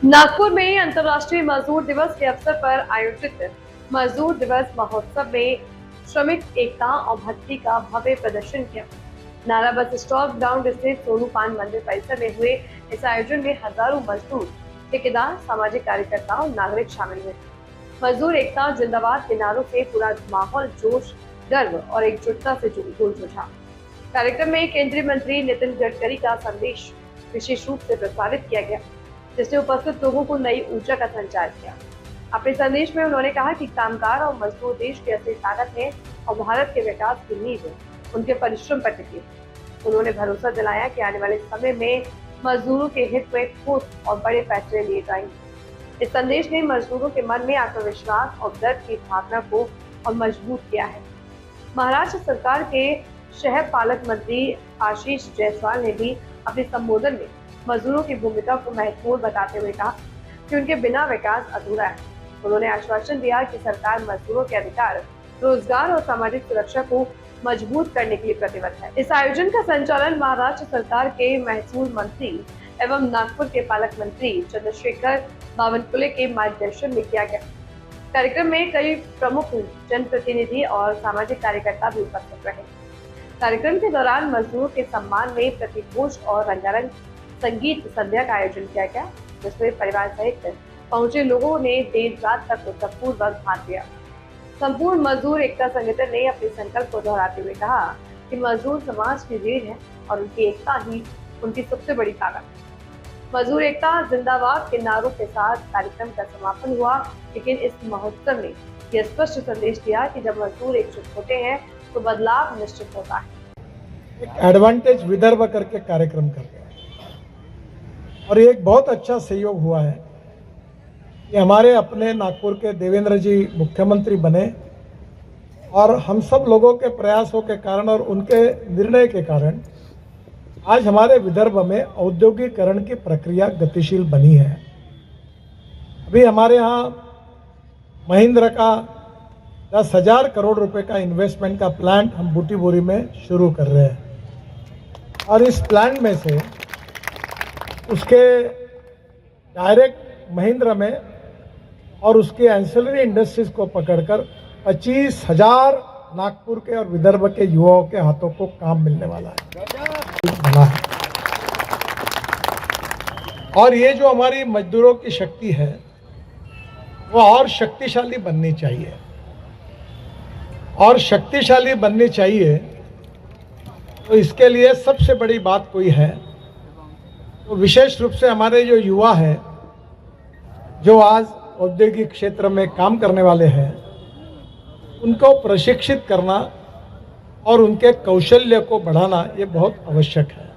नागपुर में अंतर्राष्ट्रीय मजदूर दिवस के अवसर पर आयोजित मजदूर दिवस महोत्सव में श्रमिक एकता और भक्ति का भव्य प्रदर्शन किया। नाला बस स्टॉप ग्राउंड स्थित सोनू पान मंदिर परिसर में हुए इस आयोजन में हजारों मजदूर, ठेकेदार, सामाजिक कार्यकर्ता और नागरिक शामिल हुए। मजदूर एकता जिंदाबाद के नारों से पूरा माहौल जोश, गर्व और एकजुटता से गूंज उठा। कार्यक्रम में केंद्रीय मंत्री नितिन गडकरी का संदेश विशेष रूप से प्रसारित किया गया, जिसने उपस्थित लोगों को नई ऊर्जा का संचार किया। अपने संदेश में उन्होंने कहा कि कामगार और मजदूर देश की असली ताकत है और भारत के विकास की नींव उनके परिश्रम पर टिकी। उन्होंने भरोसा दिलाया कि आने वाले समय में मजदूरों के हित में ठोस और बड़े फैसले लिए जाएंगे। इस संदेश ने मजदूरों के मन में आत्मविश्वास और गर्व की भावना को और मजबूत किया है। महाराष्ट्र सरकार के शहर पालक मंत्री आशीष जायसवाल ने भी अपने संबोधन में मजदूरों की भूमिका को महत्वपूर्ण बताते हुए कहा कि उनके बिना विकास अधूरा है। उन्होंने आश्वासन दिया कि सरकार मजदूरों के अधिकार, रोजगार और सामाजिक सुरक्षा को मजबूत करने के लिए प्रतिबद्ध है। इस आयोजन का संचालन महाराष्ट्र सरकार के महसूल मंत्री एवं नागपुर के पालक मंत्री चंद्रशेखर बावनकुले के मार्गदर्शन में किया गया। कार्यक्रम में कई प्रमुख जनप्रतिनिधि और सामाजिक कार्यकर्ता भी उपस्थित रहे। कार्यक्रम के दौरान मजदूरों के सम्मान में प्रतिघोष और रंगारंग संगीत संध्या का आयोजन किया गया, जिसमें परिवार सहित पहुंचे लोगों ने देर रात तक उत्साहपूर्वक भाग लिया। संपूर्ण मजदूर एकता संगठन ने अपने संकल्प को दोहराते हुए कहा कि मजदूर समाज की रीढ़ है और उनकी एकता ही उनकी सबसे बड़ी ताकत है। मजदूर एकता जिंदाबाद के नारों के साथ कार्यक्रम का समापन हुआ, लेकिन इस महोत्सव ने यह स्पष्ट संदेश दिया कि जब मजदूर एकजुट होते हैं तो बदलाव निश्चित होता है। एक एडवांटेज विदर्भ करके कार्यक्रम कर रहे हैं और ये एक बहुत अच्छा सहयोग हुआ है कि हमारे अपने नागपुर के देवेंद्र जी मुख्यमंत्री बने और हम सब लोगों के प्रयासों के कारण और उनके निर्णय के कारण आज हमारे विदर्भ में औद्योगिकरण की प्रक्रिया गतिशील बनी है। अभी हमारे यहाँ महिंद्रा का 10,000 करोड़ रुपए का इन्वेस्टमेंट का प्लांट हम बूटीबोरी में शुरू कर रहे हैं और इस प्लांट में से उसके डायरेक्ट महिंद्रा में और उसके एंसिलरी इंडस्ट्रीज को पकड़कर 25,000 नागपुर के और विदर्भ के युवाओं के हाथों को काम मिलने वाला है। और ये जो हमारी मजदूरों की शक्ति है वो और शक्तिशाली बननी चाहिए और शक्तिशाली बननी चाहिए। तो इसके लिए सबसे बड़ी बात कोई है तो विशेष रूप से हमारे जो युवा हैं जो आज औद्योगिक क्षेत्र में काम करने वाले हैं उनको प्रशिक्षित करना और उनके कौशल्य को बढ़ाना ये बहुत आवश्यक है।